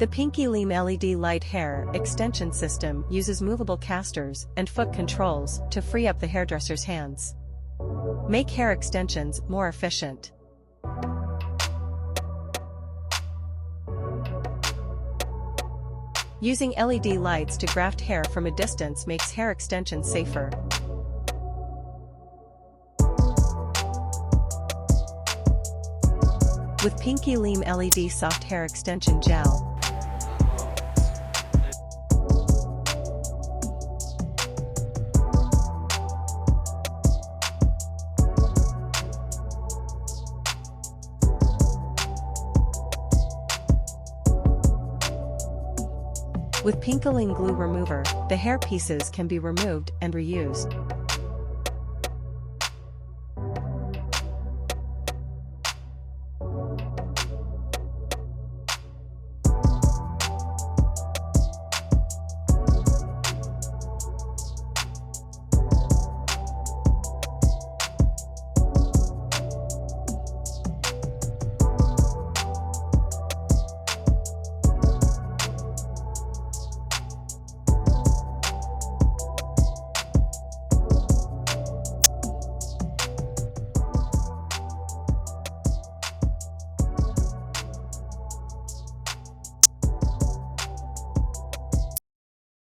The Pinky Leem LED light hair extension system uses movable casters and foot controls to free up the hairdresser's hands. Make hair extensions more efficient. Using LED lights to graft hair from a distance makes hair extensions safer. With Pinky Leem LED soft hair extension gel. With Pinky Leem glue remover, the hair pieces can be removed and reused.